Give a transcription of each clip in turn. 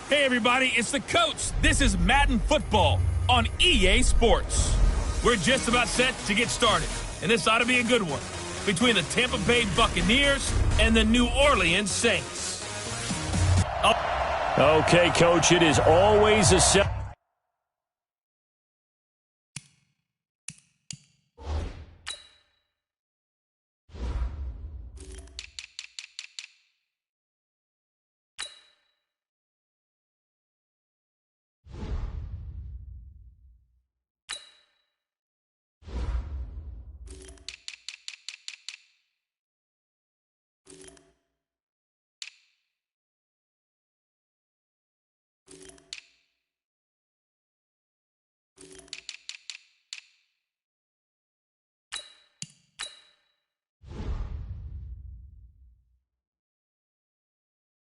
Hey everybody, it's the coach. This is Madden Football on EA Sports. We're just about set to get started, and this ought to be a good one between the Tampa Bay Buccaneers and the New Orleans Saints. Okay, Coach, it is always a set.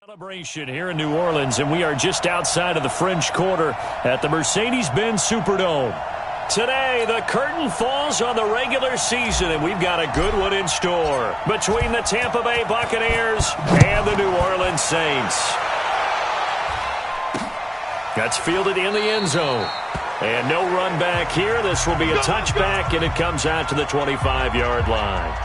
Celebration here in New Orleans, and we are just outside of the French Quarter at the Mercedes-Benz Superdome. Today, the curtain falls on the regular season, and we've got a good one in store between the Tampa Bay Buccaneers and the New Orleans Saints. That's fielded in the end zone. And no run back here. This will be a touchback, and it comes out to the 25-yard line.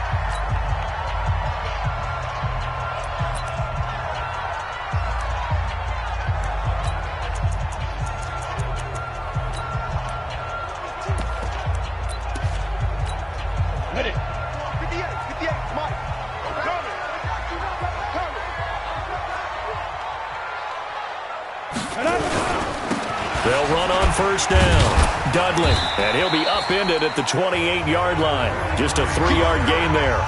They'll run on first down. Dudley, and he'll be upended at the 28-yard line. Just a 3-yard gain there.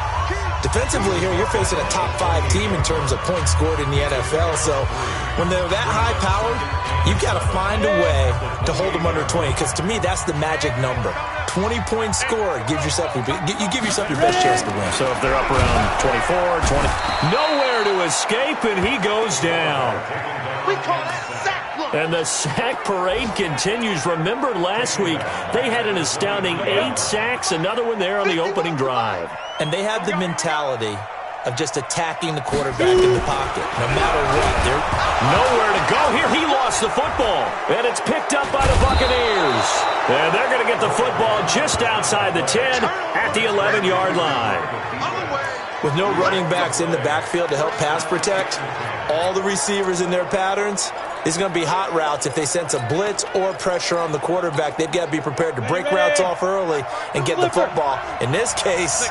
Defensively here, you're facing a top-5 team in terms of points scored in the NFL. So when they're that high-powered, you've got to find a way to hold them under 20. Because to me, that's the magic number. 20 points scored gives yourself you give yourself your best chance to win. So if they're up around 24, 20, nowhere to escape, and he goes down. We call that sack. And the sack parade continues. Remember last week, they had an astounding 8 sacks, another one there on the opening drive. And they have the mentality of just attacking the quarterback in the pocket. No matter what, they're nowhere to go here. He lost the football, and it's picked up by the Buccaneers. And they're going to get the football just outside the 10 at the 11-yard line. With no running backs in the backfield to help pass protect, all the receivers in their patterns, it's going to be hot routes. If they sense a blitz or pressure on the quarterback, they've got to be prepared to break routes off early and get the football. In this case,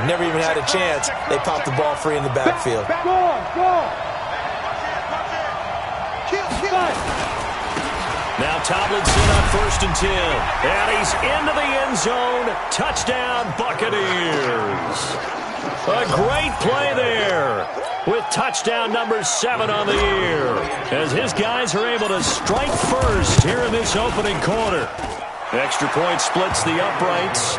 never even had a chance. They popped the ball free in the backfield. Now Tomlinson on 1st and 10. And he's into the end zone. Touchdown, Buccaneers. A great play there with touchdown number 7 on the year as his guys are able to strike first here in this opening quarter. Extra point splits the uprights.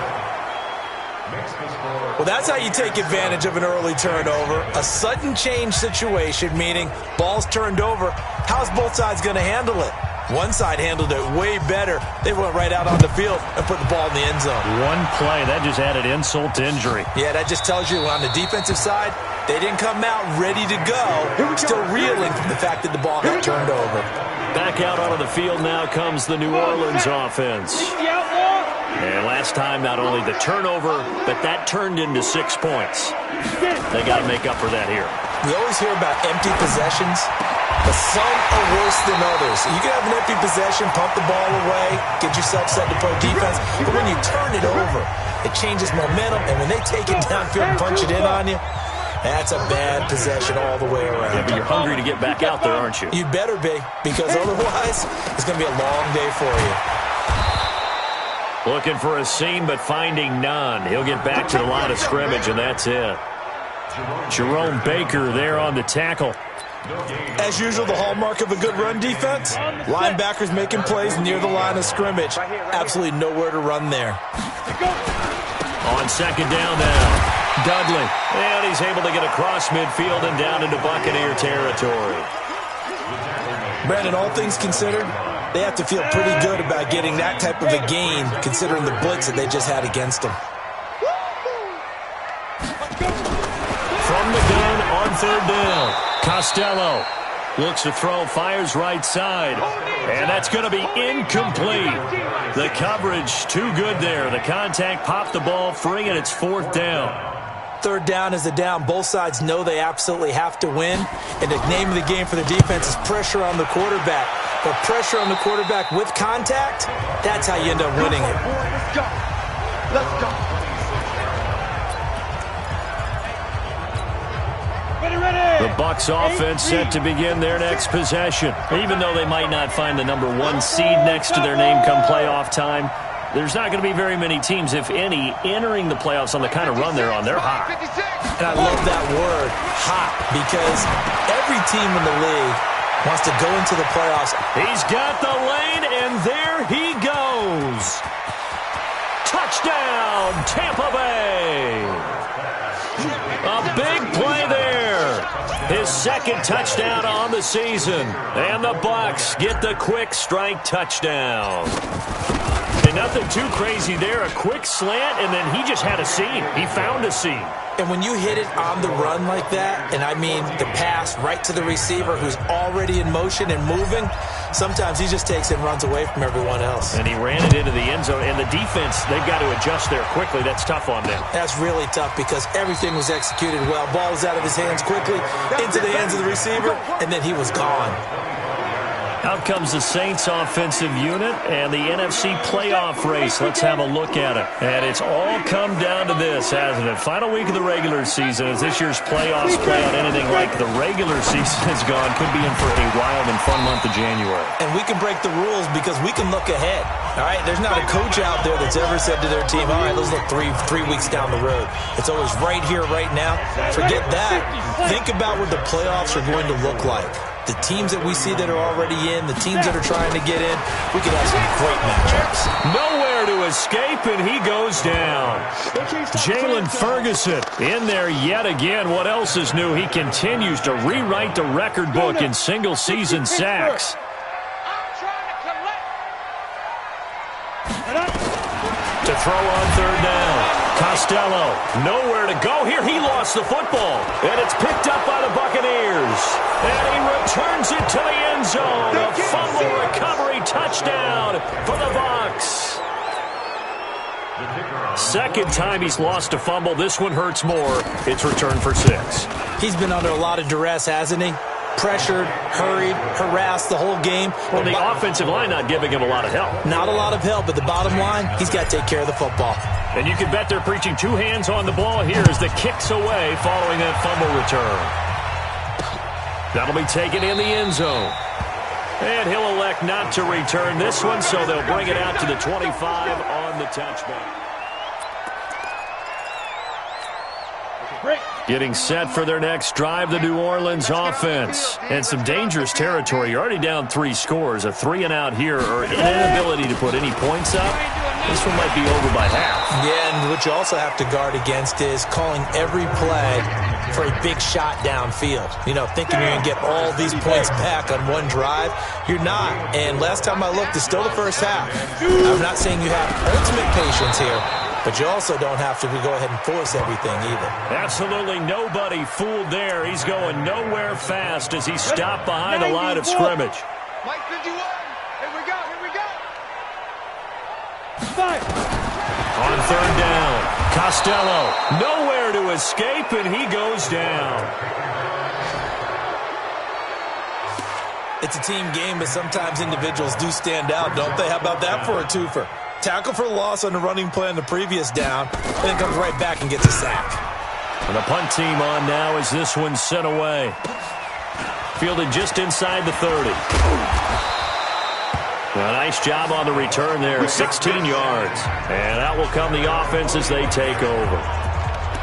Well, that's how you take advantage of an early turnover. A sudden change situation, meaning ball's turned over. How's both sides going to handle it? One side handled it way better. They went right out on the field and put the ball in the end zone. One play, that just added insult to injury. Yeah, that just tells you on the defensive side, they didn't come out ready to go. Still reeling from the fact that the ball got turned over. Back out onto the field now comes the New Orleans offense. And last time, not only the turnover, but that turned into 6 points. They got to make up for that here. We always hear about empty possessions, but some are worse than others. You can have an empty possession, pump the ball away, get yourself set to play defense, but when you turn it over, it changes momentum, and when they take it downfield and punch it in on you, that's a bad possession all the way around. Yeah, but you're hungry to get back out there, aren't you? You better be, because otherwise, it's going to be a long day for you. Looking for a seam, but finding none. He'll get back to the line of scrimmage, and that's it. Jerome Baker there on the tackle. As usual, the hallmark of a good run defense, linebackers making plays near the line of scrimmage. Absolutely nowhere to run there. On 2nd down now, Dudley. And he's able to get across midfield and down into Buccaneer territory. Brandon, all things considered, they have to feel pretty good about getting that type of a gain, considering the blitz that they just had against them. From the gun on 3rd down, Costello. Looks to throw, fires right side. And that's going to be incomplete. The coverage too good there. The contact popped the ball free, and it's 4th down. 3rd down is a down. Both sides know they absolutely have to win. And the name of the game for the defense is pressure on the quarterback. But pressure on the quarterback with contact, that's how you end up winning it. Let's go. Let's go. The Bucs offense set to begin their next possession. Even though they might not find the number 1 seed next to their name come playoff time, there's not going to be very many teams, if any, entering the playoffs on the kind of run they're on. They're hot. And I love that word, hot, because every team in the league wants to go into the playoffs. He's got the lane, and there he goes. Touchdown, Tampa Bay. A big play there. His 2nd touchdown on the season. And the Bucs get the quick strike touchdown. And nothing too crazy there. A quick slant, and then he just had a seam. He found a seam. And when you hit it on the run like that, and I mean the pass right to the receiver who's already in motion and moving, sometimes he just takes it and runs away from everyone else. And he ran it into the end zone. And the defense, they've got to adjust there quickly. That's tough on them. That's really tough because everything was executed well. Ball was out of his hands quickly, into the hands of the receiver, and then he was gone. Out comes the Saints offensive unit and the NFC playoff race. Let's have a look at it. And it's all come down to this, hasn't it? Final week of the regular season. As this year's playoffs play out anything like the regular season has gone, could be in for a wild and fun month of January. And we can break the rules because we can look ahead. All right, there's not a coach out there that's ever said to their team, all right, let's look three weeks down the road. It's always right here, right now. Forget that. Think about what the playoffs are going to look like. The teams that we see that are already in, the teams that are trying to get in, we could have some great matchups. Nowhere to escape, and he goes down. Jalen Ferguson in there yet again. What else is new? He continues to rewrite the record book in single-season sacks. To throw on 3rd down. Costello, nowhere to go here. He lost the football, and it's picked up by the Buccaneers. And he returns it to the end zone. A fumble recovery touchdown for the Bucs. 2nd time he's lost a fumble. This one hurts more. It's returned for 6. He's been under a lot of duress, hasn't he? Pressured, hurried, harassed the whole game. Well, the offensive line not giving him a lot of help. Not a lot of help, but the bottom line, he's got to take care of the football. And you can bet they're preaching 2 hands on the ball here as the kick's away following that fumble return. That'll be taken in the end zone. And he'll elect not to return this one, so they'll bring it out to the 25 on the touchback. Getting set for their next drive, the New Orleans offense. And some dangerous territory. You're already down 3 scores. A 3-and-out here, or an inability to put any points up. This one might be over by half. Yeah, and what you also have to guard against is calling every play for a big shot downfield. You know, thinking you're going to get all these points back on one drive. You're not. And last time I looked, it's still the first half. I'm not saying you have ultimate patience here, but you also don't have to go ahead and force everything either. Absolutely nobody fooled there. He's going nowhere fast as he stopped behind the line of scrimmage. Mike 51. Here we go. Here we go. On 3rd down, Costello nowhere to escape, and he goes down. It's a team game, but sometimes individuals do stand out, don't they? How about that for a twofer? Tackle for loss on the running play on the previous down, and then comes right back and gets a sack. And the punt team on now as this one's sent away. Fielded just inside the 30. A nice job on the return there, 16 yards. And out will come the offense as they take over.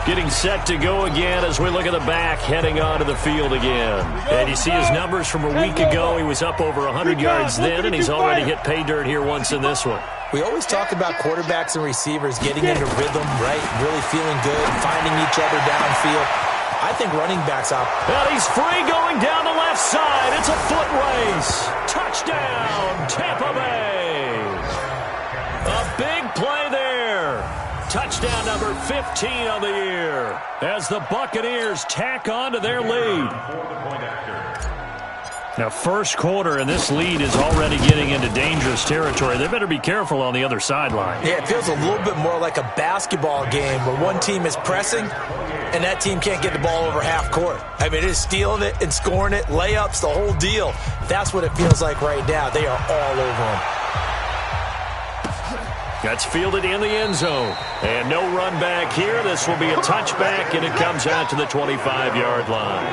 Getting set to go again as we look at the back, heading onto the field again. And you see his numbers from a week ago. He was up over 100 yards then, and he's already hit pay dirt here once in this one. We always talk about quarterbacks and receivers getting into rhythm, right? Really feeling good, finding each other downfield. I think running backs out. And he's free going down the left side. It's a foot race. Touchdown, Tampa Bay. A big play there. Touchdown number 15 of the year as the Buccaneers tack on to their lead. Now, first quarter, and this lead is already getting into dangerous territory. They better be careful on the other sideline. Yeah, it feels a little bit more like a basketball game where one team is pressing and that team can't get the ball over half court. I mean, it is stealing it and scoring it, layups, the whole deal. That's what it feels like right now. They are all over them. That's fielded in the end zone. And no run back here. This will be a touchback, and it comes out to the 25-yard line.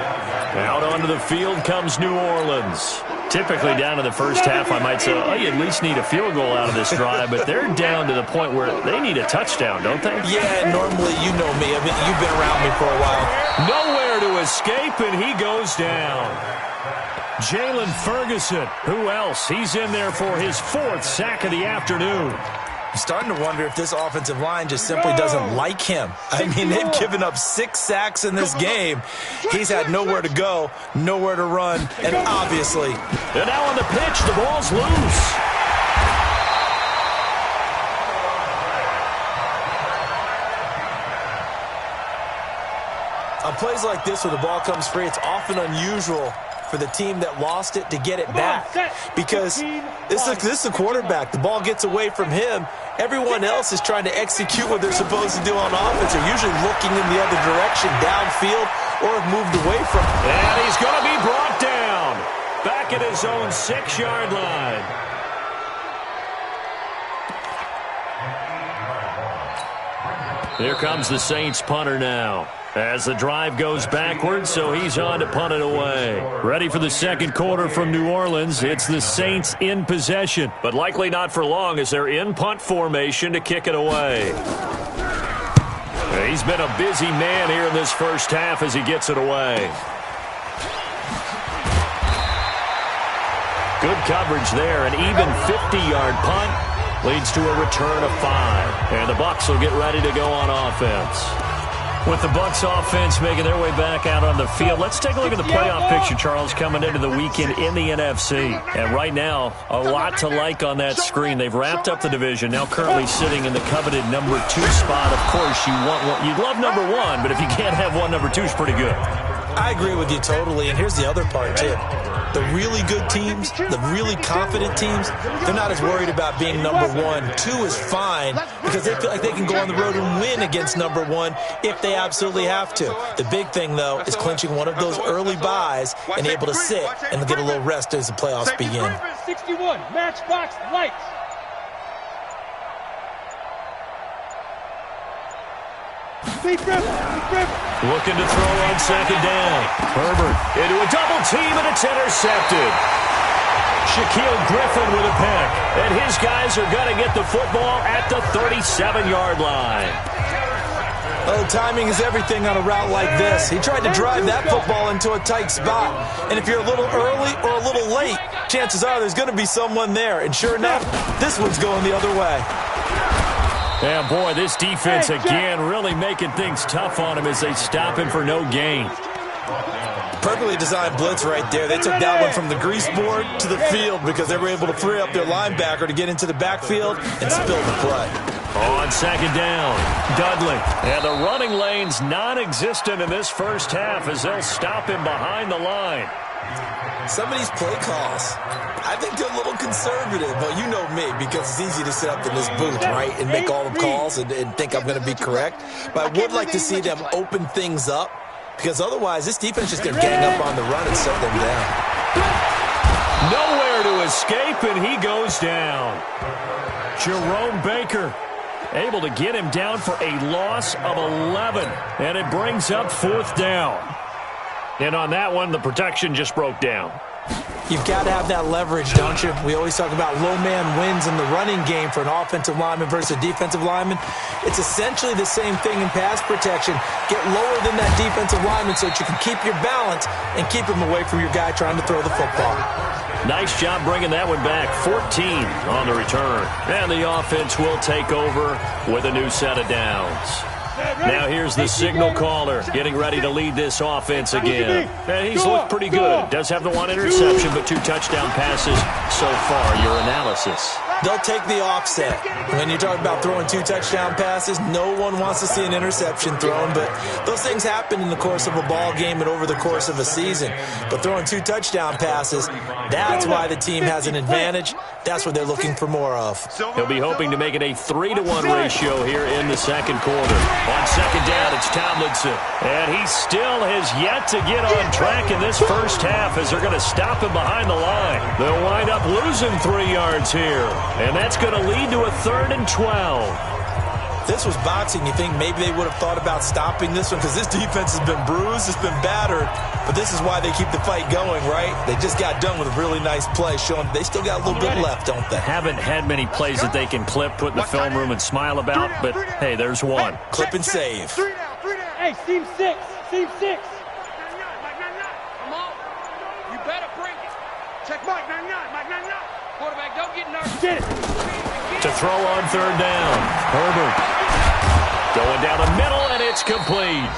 Out onto the field comes New Orleans. Typically down to the first half, I might say, oh, you at least need a field goal out of this drive, but they're down to the point where they need a touchdown, don't they? Yeah, normally, you know me. I mean, you've been around me for a while. Nowhere to escape, and he goes down. Jalen Ferguson, who else? He's in there for his 4th sack of the afternoon. I'm starting to wonder if this offensive line just simply doesn't like him. I mean, they've given up 6 sacks in this game. He's had nowhere to go, nowhere to run, and obviously. And now on the pitch, the ball's loose. On plays like this where the ball comes free, it's often unusual for the team that lost it to get it back. Because this is the quarterback. The ball gets away from him. Everyone else is trying to execute what they're supposed to do on offense. They're usually looking in the other direction, downfield, or have moved away from it. And he's going to be brought down. Back at his own 6-yard line. Here comes the Saints punter now. As the drive goes backwards, so he's on to punt it away. Ready for the second quarter from New Orleans. It's the Saints in possession, but likely not for long as they're in punt formation to kick it away. He's been a busy man here in this first half as he gets it away. Good coverage there. An even 50-yard punt leads to a return of 5. And the Bucs will get ready to go on offense. With the Bucs offense making their way back out on the field, let's take a look at the playoff picture, Charles, coming into the weekend in the NFC. And right now, a lot to like on that screen. They've wrapped up the division, now currently sitting in the coveted number 2 spot. Of course, you'd love number 1, but if you can't have one, number 2 is pretty good. I agree with you totally, and here's the other part, too. The really good teams, the really confident teams, they're not as worried about being number 1. 2 is fine because they feel like they can go on the road and win against number 1 if they absolutely have to. The big thing, though, is clinching one of those early byes and able to sit and get a little rest as the playoffs begin. 61, matchbox lights. Looking to throw on second down. Herbert into a double team, and it's intercepted. Shaquille Griffin with a pick. And his guys are going to get the football at the 37-yard line. Oh, timing is everything on a route like this. He tried to drive that football into a tight spot. And if you're a little early or a little late, chances are there's going to be someone there. And sure enough, this one's going the other way. Yeah, boy, this defense again really making things tough on him as they stop him for no gain. Perfectly designed blitz right there. They took that one from the grease board to the field because they were able to free up their linebacker to get into the backfield and spill the play. On second down, Dudley. And the running lane's non-existent in this first half as they'll stop him behind the line. Some of these play calls, I think they're a little conservative. But you know me, because it's easy to sit up in this booth, right, and make all the calls and think I'm going to be correct. But I would like to see them open things up, because otherwise this defense is just going to gang up on the run and shut them down. Nowhere to escape, and he goes down. Jerome Baker able to get him down for a loss of 11, and it brings up 4th down. And on that one, the protection just broke down. You've got to have that leverage, don't you? We always talk about low man wins in the running game for an offensive lineman versus a defensive lineman. It's essentially the same thing in pass protection. Get lower than that defensive lineman so that you can keep your balance and keep him away from your guy trying to throw the football. Nice job bringing that one back. 14 on the return. And the offense will take over with a new set of downs. Now here's the signal caller getting ready to lead this offense again. And he's looked pretty good. Does have the one interception, but 2 touchdown passes so far. Your analysis? They'll take the offset. When you talk about throwing 2 touchdown passes, no one wants to see an interception thrown, but those things happen in the course of a ball game and over the course of a season. But throwing 2 touchdown passes, that's why the team has an advantage. That's what they're looking for more of. He'll be hoping to make it a 3-to-1 ratio here in the second quarter. On second down, it's Tomlinson. And he still has yet to get on track in this first half as they're going to stop him behind the line. They'll wind up losing 3 yards here. And that's going to lead to a 3rd and 12. If this was boxing, you think maybe they would have thought about stopping this one because this defense has been bruised, it's been battered, but this is why they keep the fight going, right? They just got done with a really nice play, showing they still got a little bit left, don't they? Haven't had many plays that they can clip, put in the film room, and smile about, but hey, there's one. Clip and save. Hey, seam 6. Seam 6. Come on. You better bring it. Check Mike 99. Mike 99. Quarterback, don't get nervous. Get it. To throw on 3rd down. Herbert going down the middle, and it's complete.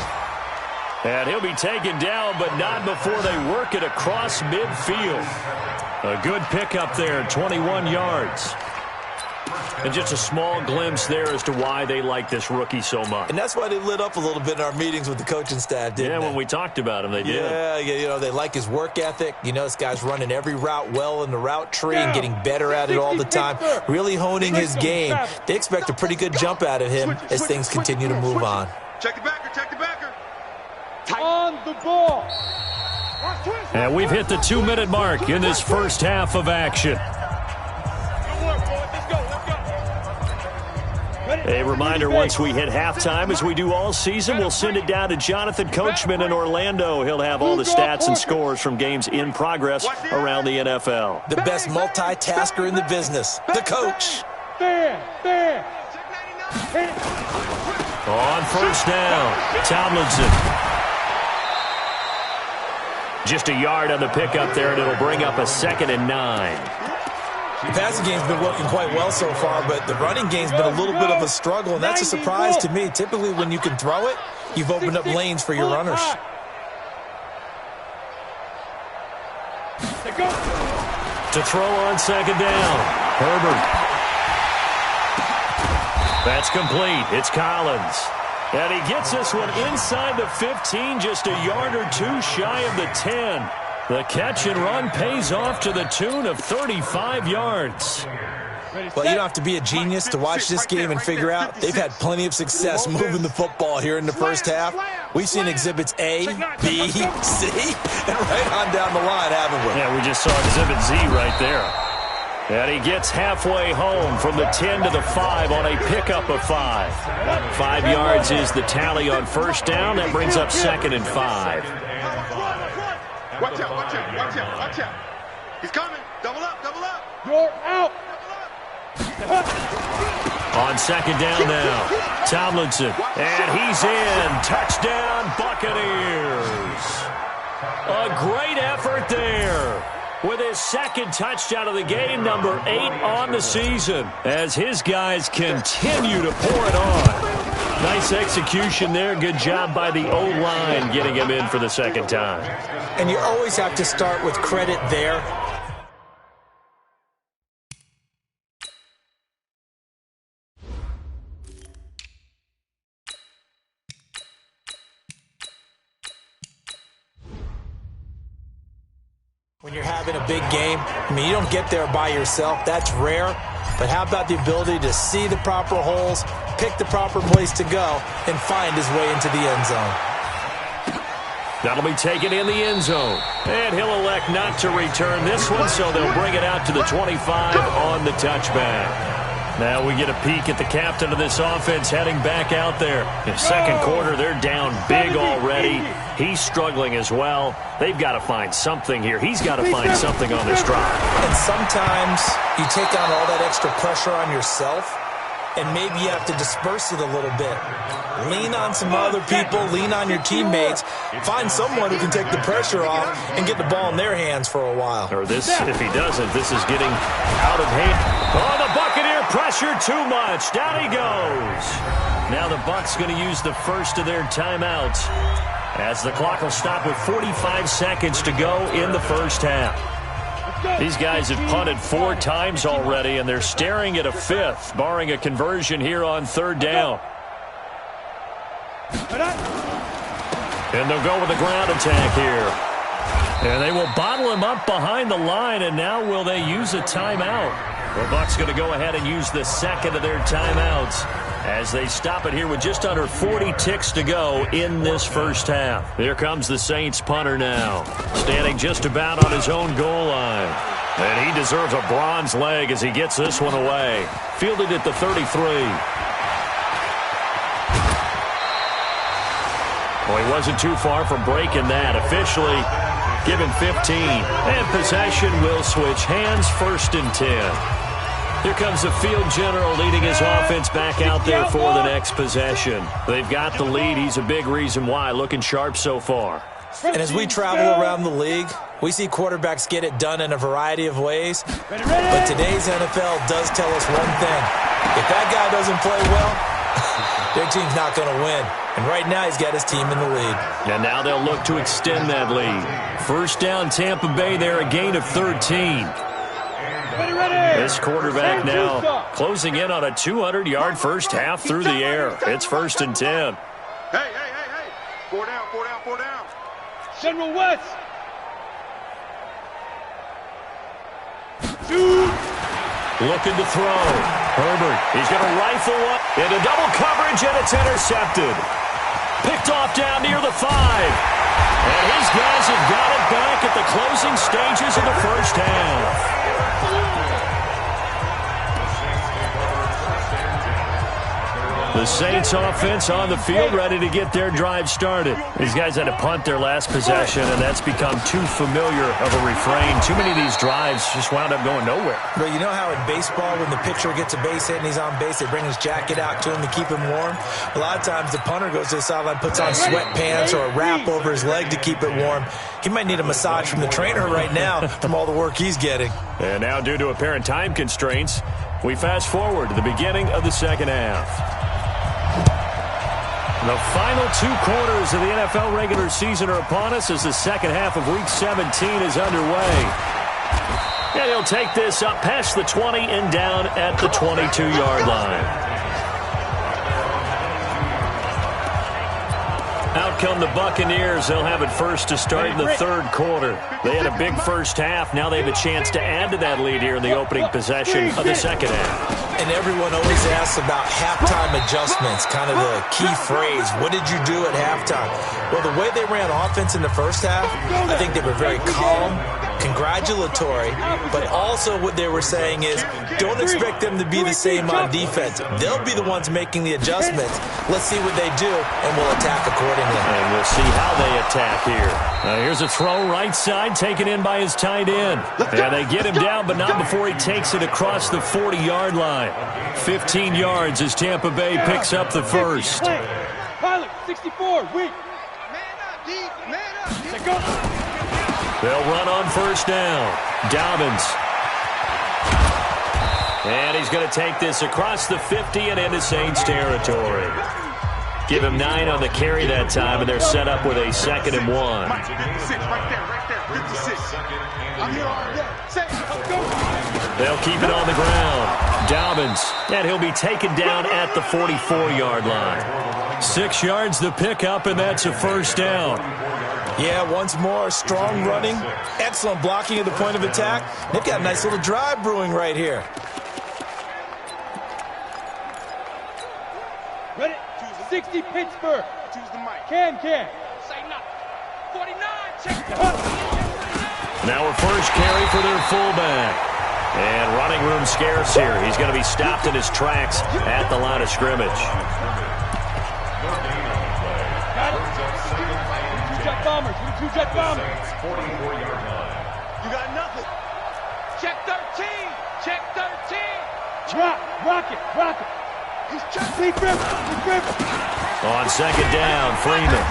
And he'll be taken down, but not before they work it across midfield. A good pickup there, 21 yards. And just a small glimpse there as to why they like this rookie so much. And that's why they lit up a little bit in our meetings with the coaching staff, didn't they? When we talked about him, they did. Yeah, you know, they like his work ethic. You know, this guy's running every route well in the route tree and getting better at it all the time, really honing his game. They expect a pretty good jump out of him as things continue to move on. Check the backer, check the backer. On the ball. And we've hit the 2-minute mark in this first half of action. A reminder, once we hit halftime, as we do all season, we'll send it down to Jonathan Coachman in Orlando. He'll have all the stats and scores from games in progress around the NFL. The best multitasker in the business, the coach. Fair. On first down, Tomlinson. Just a yard on the pickup there, and it'll bring up a 2nd and 9. The passing game's been working quite well so far, but the running game's been a little bit of a struggle, and that's a surprise to me. Typically, when you can throw it, you've opened up lanes for your runners. To throw on 2nd down, Herbert. That's complete. It's Collins. And he gets this one inside the 15, just a yard or 2 shy of the 10. The catch and run pays off to the tune of 35 yards. Well, you don't have to be a genius to watch this game and figure out they've had plenty of success moving the football here in the first half. We've seen exhibits A, B, C, and right on down the line, haven't we? Yeah, we just saw exhibit Z right there. And he gets halfway home from the 10 to the 5 on a pickup of 5. 5 yards is the tally on first down. That brings up 2nd and 5. Watch out. He's coming. Double up. You're out. On 2nd down now, Tomlinson. And he's in. Touchdown, Buccaneers. A great effort there. With his 2nd touchdown of the game, number 8 on the season, as his guys continue to pour it on. Nice execution there. Good job by the O-line getting him in for the 2nd time. And you always have to start with credit there. When you're having a big game, I mean, you don't get there by yourself. That's rare. But how about the ability to see the proper holes, pick the proper place to go, and find his way into the end zone? That'll be taken in the end zone. And he'll elect not to return this one, so they'll bring it out to the 25 on the touchback. Now we get a peek at the captain of this offense heading back out there. In second quarter, they're down big already. He's struggling as well. They've got to find something here. He's got to find something on this drive. And sometimes you take on all that extra pressure on yourself, and maybe you have to disperse it a little bit. Lean on some other people. Lean on your teammates. Find someone who can take the pressure off and get the ball in their hands for a while. Or this, if he doesn't, this is getting out of hand. Oh, the Buccaneer pressure too much. Down he goes. Now the Bucs going to use the first of their timeouts as the clock will stop with 45 seconds to go in the first half. These guys have punted 4 times already, and they're staring at a 5th, barring a conversion here on 3rd down. And they'll go with a ground attack here. And they will bottle him up behind the line, and now will they use a timeout? The Bucs going to go ahead and use the second of their timeouts as they stop it here with just under 40 ticks to go in this first half. Here comes the Saints punter now, standing just about on his own goal line. And he deserves a bronze leg as he gets this one away. Fielded at the 33. Well, he wasn't too far from breaking that. Officially given 15. And possession will switch hands, 1st and 10. Here comes the field general leading his offense back out there for the next possession. They've got the lead. He's a big reason why. Looking sharp so far. And as we travel around the league, we see quarterbacks get it done in a variety of ways. But today's NFL does tell us one thing. If that guy doesn't play well, their team's not going to win. And right now he's got his team in the lead. And now they'll look to extend that lead. First down Tampa Bay there, a gain of 13. This quarterback now closing in on a 200-yard first half through the air. It's 1st and 10. Hey. 4 down. General West. Looking to throw. Herbert, he's going to rifle up into double coverage, and it's intercepted. Picked off down near the 5. And his guys have got it back at the closing stages of the first half. The Saints offense on the field ready to get their drive started. These guys had to punt their last possession, and that's become too familiar of a refrain. Too many of these drives just wound up going nowhere. But you know how in baseball, when the pitcher gets a base hit and he's on base, they bring his jacket out to him to keep him warm? A lot of times the punter goes to the sideline, puts on sweatpants or a wrap over his leg to keep it warm. He might need a massage from the trainer right now from all the work he's getting. And now, due to apparent time constraints, we fast forward to the beginning of the second half. The final 2 quarters of the NFL regular season are upon us as the second half of Week 17 is underway. And he'll take this up past the 20 and down at the 22-yard line. Out come the Buccaneers. They'll have it first to start in the 3rd quarter. They had a big first half. Now they have a chance to add to that lead here in the opening possession of the second half. And everyone always asks about halftime adjustments, kind of the key phrase. What did you do at halftime? Well, the way they ran offense in the first half, I think they were very calm, congratulatory, but also what they were saying is don't expect them to be the same on defense. They'll be the ones making the adjustments. Let's see what they do, and we'll attack accordingly. And we'll see how they attack here. Here's a throw right side, taken in by his tight end. And they get him down, but not before he takes it across the 40-yard line. 15 yards as Tampa Bay picks up the first. Pilot, 64, weak. They'll run on first down. Dobbins. And he's going to take this across the 50 and into Saints territory. Give him 9 on the carry that time, and they're set up with a 2nd and 1. They'll keep it on the ground. Dobbins, and he'll be taken down at the 44-yard line. 6 yards the pickup, and that's a first down. Yeah, once more, strong running, excellent blocking at the point of attack. They've got a nice little drive brewing right here. Ready? 60 Pittsburgh. Choose the mic. Can. Say nothing. 49, check the Now a first carry for their fullback. And running room scarce here. He's going to be stopped in his tracks at the line of scrimmage. Got it. Two jet bombers. 44-yard line. You got nothing. Check 13. Check 13. Drop. Rocket. He's checked. Big grip. On second down, Freeman.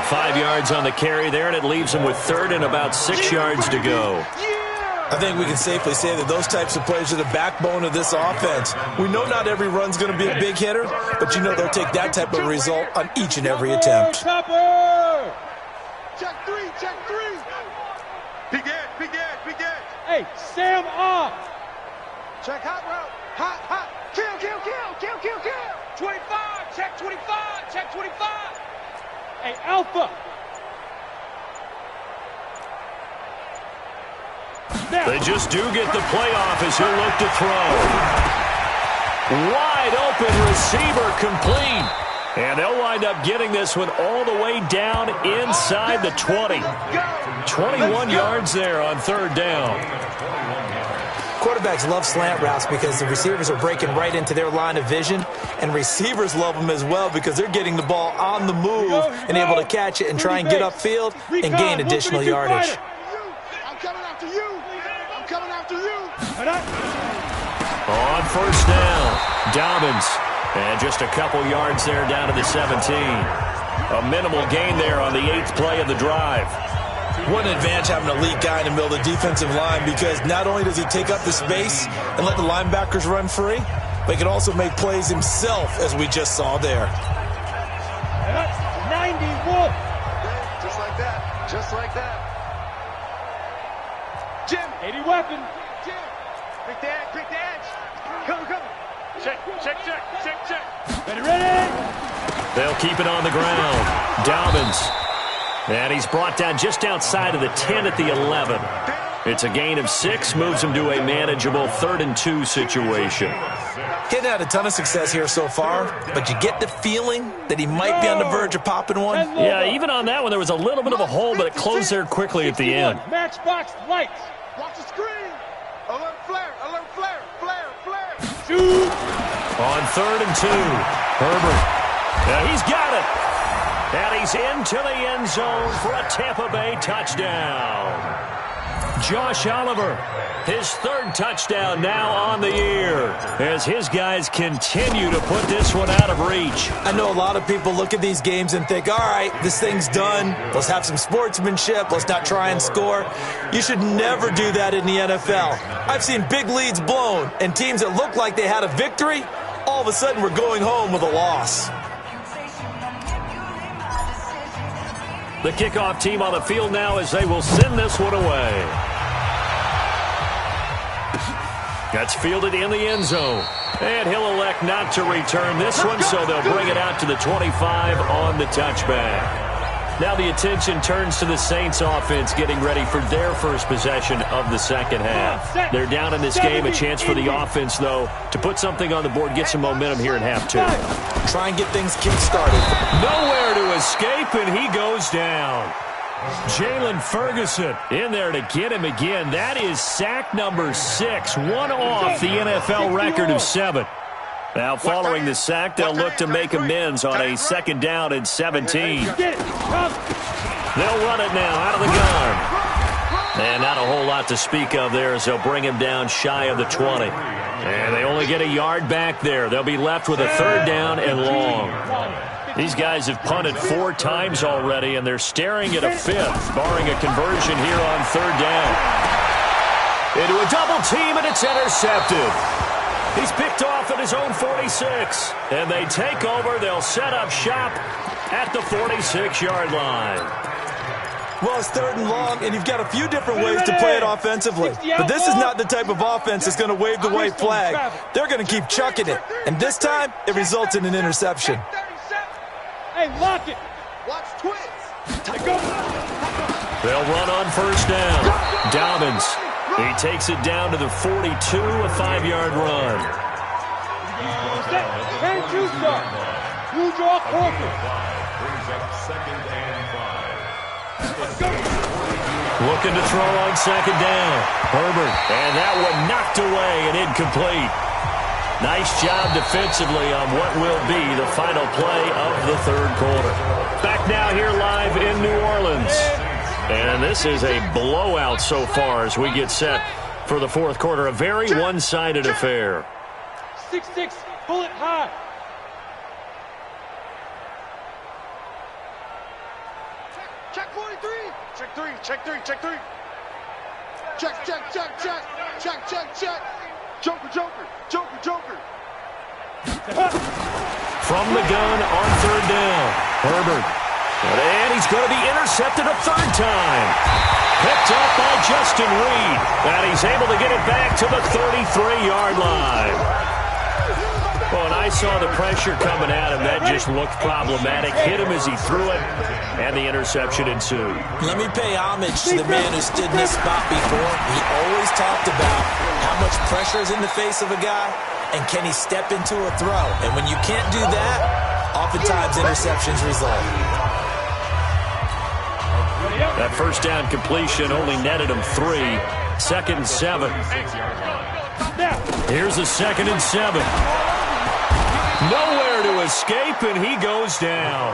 5 yards on the carry there, and it leaves him with 3rd and about 6 yards to go. I think we can safely say that those types of plays are the backbone of this offense. We know not every run's going to be a big hitter, but you know they'll take that type of result on each and every attempt. Topper! Check three, check three. Big edge, big edge, big edge. Hey, Sam off! Check hot route. Hot, hot. Kill, kill, kill, kill, kill, kill. 25, check 25, check 25. Hey, Alpha! They just do get the playoff as he'll look to throw. Wide open receiver complete. And they'll wind up getting this one all the way down inside the 20. 21 yards there on third down. Quarterbacks love slant routes because the receivers are breaking right into their line of vision, and receivers love them as well because they're getting the ball on the move and able to catch it and try and get upfield and gain additional yardage. I'm coming after you. I'm coming after you. On first down, Dobbins. And just a couple yards there down to the 17. A minimal gain there on the 8th play of the drive. What an advantage having an elite guy in the middle of the defensive line, because not only does he take up the space and let the linebackers run free, but he can also make plays himself, as we just saw there. 91! Just like that. Just like that. Jim. 80 weapon. Jim. Pick the edge. Pick the edge. Come, come. Check, check, check, check, check. Ready, ready! They'll keep it on the ground. Dobbins. And he's brought down just outside of the 10 at the 11. It's a gain of 6, moves him to a manageable 3rd and 2 situation. Getting had a ton of success here so far, but you get the feeling that he might be on the verge of popping one. Yeah, even on that one, there was a little bit of a hole, but it closed there quickly at the end. Matchbox lights. Watch the screen. Alert flare, alert flare, flare, flare. Shoot. On 3rd and 2, Herbert. Yeah, he's got it. And he's into the end zone for a Tampa Bay touchdown. Josh Oliver, his 3rd touchdown now on the year, as his guys continue to put this one out of reach. I know a lot of people look at these games and think, all right, this thing's done. Let's have some sportsmanship. Let's not try and score. You should never do that in the NFL. I've seen big leads blown, and teams that looked like they had a victory, all of a sudden were going home with a loss. The kickoff team on the field now as they will send this one away. That's fielded in the end zone. And he'll elect not to return this one, so they'll bring it out to the 25 on the touchback. Now the attention turns to the Saints offense getting ready for their first possession of the second half. They're down in this game, a chance for the offense, though, to put something on the board, get some momentum here in half 2. Try and get things kick-started. Nowhere to escape, and he goes down. Jalen Ferguson in there to get him again. That is sack number 6, one off the NFL record of 7. Now, following the sack, they'll look to make amends on a 2nd down and 17. They'll run it now out of the gun. And not a whole lot to speak of there as they'll bring him down shy of the 20. And they only get a yard back there. They'll be left with a 3rd down and long. These guys have punted 4 times already, and they're staring at a 5th, barring a conversion here on 3rd down. Into a double team, and it's intercepted. He's picked off at his own 46. And they take over. They'll set up shop at the 46-yard line. Well, it's 3rd and long, and you've got a few different ways to play it offensively. But this is not the type of offense that's going to wave the white flag. They're going to keep chucking it. And this time, it results in an interception. Hey, lock it. Watch twins. They'll run on first down. Dobbins. He takes it down to the 42, a 5-yard run. Turn 2 start. You draw corker. Looking to throw on 2nd down. Herbert. And that one knocked away and incomplete. Nice job defensively on what will be the final play of the 3rd quarter. Back now here live in New Orleans. And this is a blowout so far as we get set for the 4th quarter. A very one-sided affair. 6-6, bullet high. Check 43. Check 3, check 3, check 3. Check, check, check, check. Check, check, check. Joker, joker, joker, joker. From the gun on third down. Herbert. And he's going to be intercepted a third time. Picked up by Justin Reed. And he's able to get it back to the 33-yard line. Well, and I saw the pressure coming at him. That just looked problematic. Hit him as he threw it, and the interception ensued. Let me pay homage to the man who stood in this spot before. He always talked about how much pressure is in the face of a guy, and can he step into a throw. And when you can't do that, oftentimes interceptions result. That first down completion only netted him 3. 2nd and 7. Here's a 2nd and 7. Nowhere to escape, and he goes down.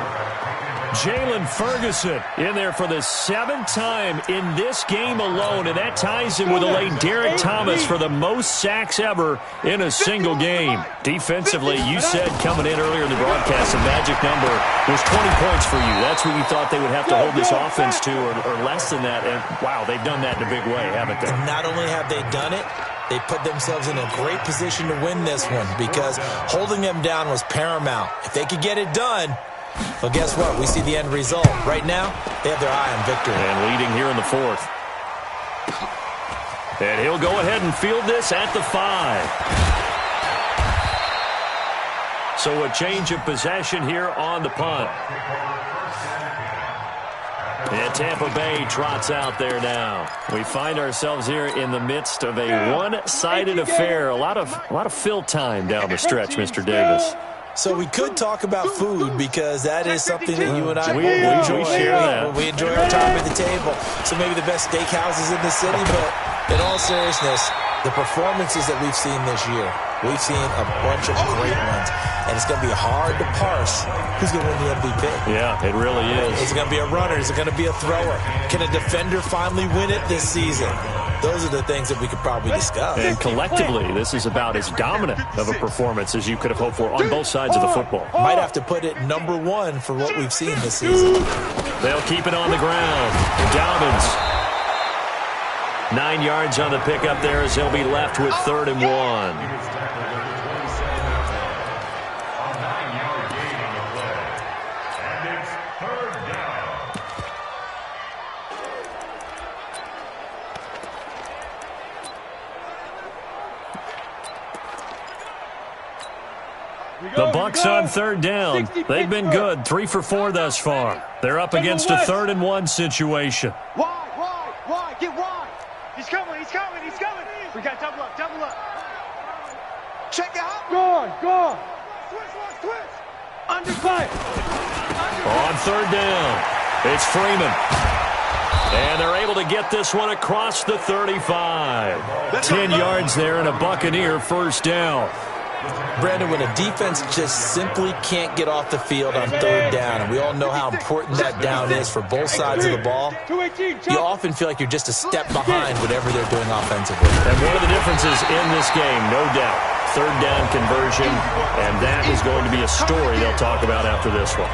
Jalen Ferguson in there for the 7th time in this game alone, and that ties him with the late Derek Thomas for the most sacks ever in a single game. Defensively, you said coming in earlier in the broadcast, the magic number was 20 points for you. That's what you thought they would have to hold this offense to, or less than that. And, wow, they've done that in a big way, haven't they? And not only have they done it, they put themselves in a great position to win this one because holding them down was paramount. If they could get it done, well, guess what? We see the end result. Right now, they have their eye on victory. And leading here in the 4th. And he'll go ahead and field this at the 5. So a change of possession here on the punt. And Tampa Bay trots out there now. We find ourselves here in the midst of a one-sided affair. A lot of fill time down the stretch, Mr. Davis. So we could talk about food because that is something that you and I we enjoy. We share that. We enjoy our time at the table. So maybe the best steakhouses in the city, but in all seriousness, the performances that we've seen this year, we've seen a bunch of great ones. And it's going to be hard to parse who's going to win the MVP. Yeah, it really is. Is it going to be a runner? Is it going to be a thrower? Can a defender finally win it this season? Those are the things that we could probably discuss. And collectively, this is about as dominant of a performance as you could have hoped for on both sides of the football. Might have to put it number 1 for what we've seen this season. They'll keep it on the ground. Dobbins. 9 yards on the pickup there as he'll be left with 3rd and 1. The Bucs on 3rd down. They've been good. 3 for 4 thus far. They're up against a 3rd and 1 situation. Wide, get wide. He's coming, he's coming, he's coming. We got double up, double up. Check it out. Gone. Twist. Under fire. On 3rd down, it's Freeman. And they're able to get this one across the 35. 10 yards there and a Buccaneer 1st down. Brandon, when a defense just simply can't get off the field on 3rd down, and we all know how important that down is for both sides of the ball, you often feel like you're just a step behind whatever they're doing offensively. And one of the differences in this game, no doubt, 3rd down conversion, and that is going to be a story they'll talk about after this one.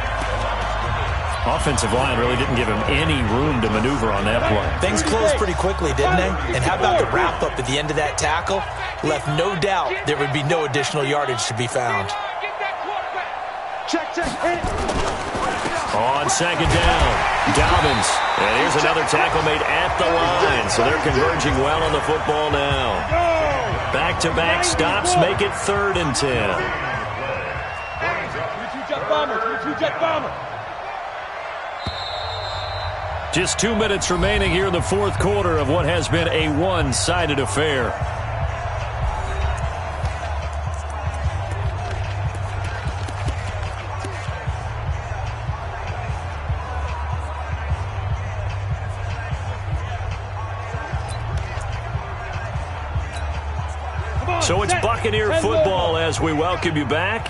Offensive line really didn't give him any room to maneuver on that play. Things closed pretty quickly, didn't they? And how about the wrap-up at the end of that tackle? Left no doubt there would be no additional yardage to be found. Check, hit. On 2nd down, Dobbins. And here's another tackle made at the line. So they're converging well on the football now. Back-to-back stops make it 3rd and 10. 22 jet bomber. Just 2 minutes remaining here in the 4th quarter of what has been a one-sided affair. So it's Buccaneer football as we welcome you back.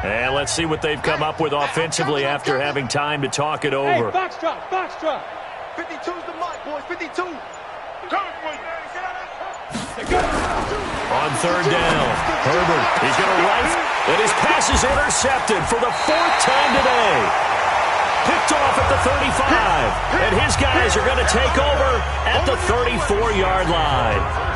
And let's see what they've come up with offensively after having time to talk it over. Hey, box drop. 52's the mic, boys, 52. On 3rd down, Herbert, he's going to run, and his pass is intercepted for the 4th time today. Picked off at the 35. And his guys are going to take over at the 34-yard line.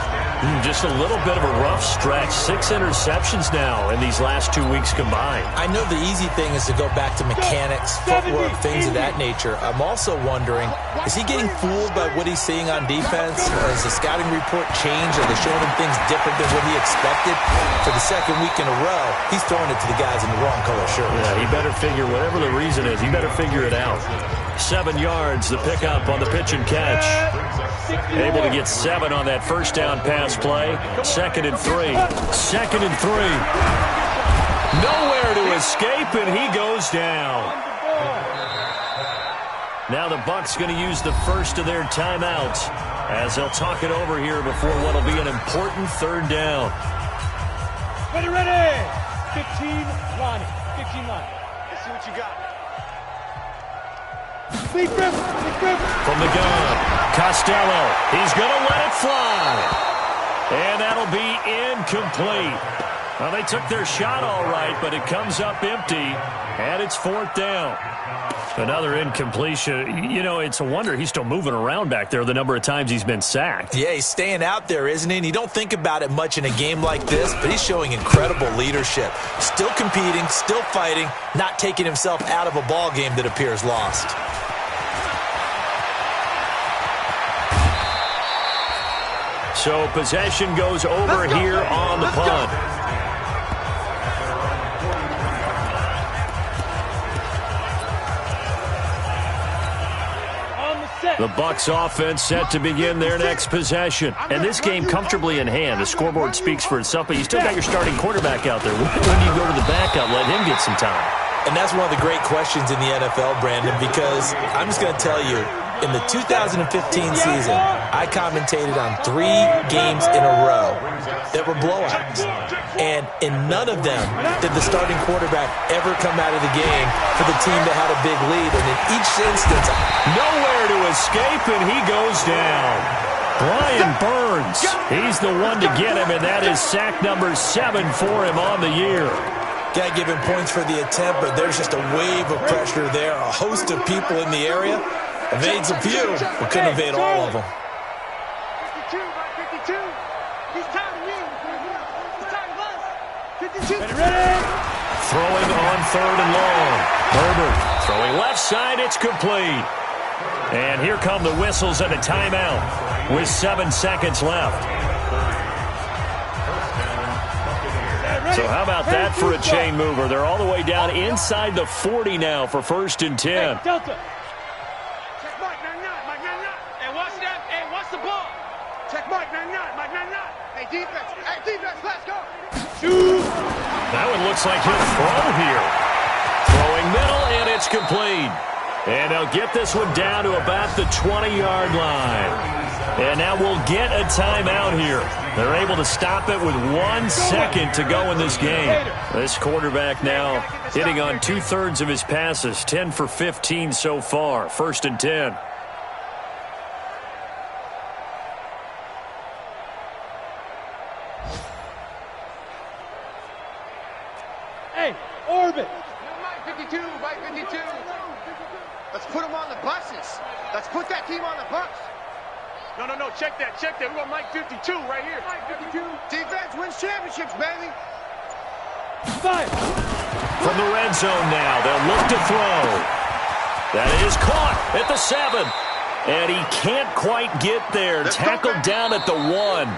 Just a little bit of a rough stretch. 6 interceptions now in these last 2 weeks combined. I know the easy thing is to go back to mechanics, footwork, things of that nature. I'm also wondering, is he getting fooled by what he's seeing on defense? Has the scouting report changed? Are they showing him things different than what he expected? For the second week in a row, he's throwing it to the guys in the wrong color shirts. Yeah, he better figure, whatever the reason is, he better figure it out. 7 yards, the pickup on the pitch and catch. Able to get 7 on that first down pass play. 2nd and 3. 2nd and 3. Nowhere to escape, and he goes down. Now the Bucs going to use the first of their timeouts as they'll talk it over here before what will be an important 3rd down. Ready. 15 line. 15 line. Let's see what you got. Big grip. From the gun, Costello. He's going to let it fly. And that'll be incomplete. Well, they took their shot all right, but it comes up empty, and it's 4th down. Another incompletion. You know, it's a wonder he's still moving around back there the number of times he's been sacked. Yeah, he's staying out there, isn't he? And you don't think about it much in a game like this, but he's showing incredible leadership. Still competing, still fighting, not taking himself out of a ball game that appears lost. So possession goes over here on the punt. The Bucs offense set to begin their next possession. And this game comfortably in hand. The scoreboard speaks for itself, but you still got your starting quarterback out there. When do you go to the backup, let him get some time? And that's one of the great questions in the NFL, Brandon, because I'm just going to tell you, in the 2015 season, I commentated on 3 games in a row that were blowouts. And in none of them did the starting quarterback ever come out of the game for the team that had a big lead. And in each instance, nowhere to escape, and he goes down. Brian Burns, he's the one to get him, and that is sack number 7 for him on the year. Got to give him points for the attempt, but there's just a wave of pressure there. A host of people in the area. Evades a few, but couldn't evade all of them. 52, 52. He's tired of me. He's tired of us. 52. Ready. Throwing on 3rd and long. Herbert throwing left side. It's complete. And here come the whistles and a timeout with 7 seconds left. So how about that for a chain mover? They're all the way down inside the 40 now for 1st and 10. Hey, Delta. Check Mike 99. Hey, watch that. Hey, watch the ball. Check Mike 99. Hey, defense. Let's go. Shoot. That one looks like he'll throw here. Throwing middle, and it's complete. And they'll get this one down to about the 20-yard line. And now we'll get a timeout here. They're able to stop it with 1 second to go in this game. This quarterback now hitting on 2/3 of his passes, 10 for 15 so far. 1st and 10. Hey, orbit. Mike 52. Let's put him on the buses. Let's put that team on the bus. No, check that. We want Mike 52 right here. Mike 52. Defense wins championships, baby. Fire. From the red zone now, they'll look to throw. That is caught at the 7. And he can't quite get there. Tackled down at the 1.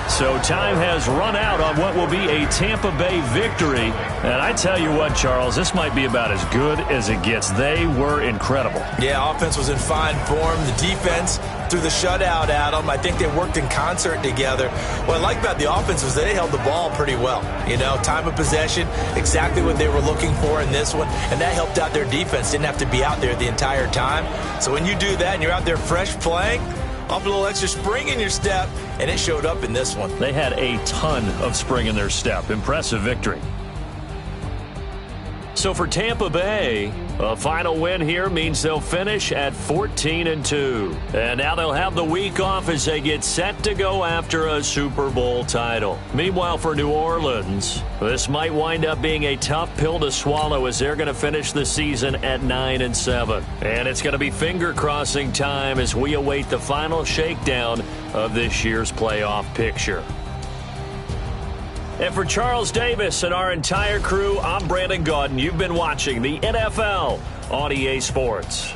So time has run out on what will be a Tampa Bay victory. And I tell you what, Charles, this might be about as good as it gets. They were incredible. Yeah, offense was in fine form. The defense threw the shutout at them. I think they worked in concert together. What I like about the offense was they held the ball pretty well. You know, time of possession, exactly what they were looking for in this one. And that helped out their defense. Didn't have to be out there the entire time. So when you do that and you're out there fresh playing, off a little extra spring in your step, and it showed up in this one. They had a ton of spring in their step. Impressive victory. So for Tampa Bay, A final win here means they'll finish at 14-2. And now they'll have the week off as they get set to go after a Super Bowl title. Meanwhile, for New Orleans, this might wind up being a tough pill to swallow as they're going to finish the season at 9-7. And it's going to be finger-crossing time as we await the final shakedown of this year's playoff picture. And for Charles Davis and our entire crew, I'm Brandon Gaudin. You've been watching the NFL on EA Sports.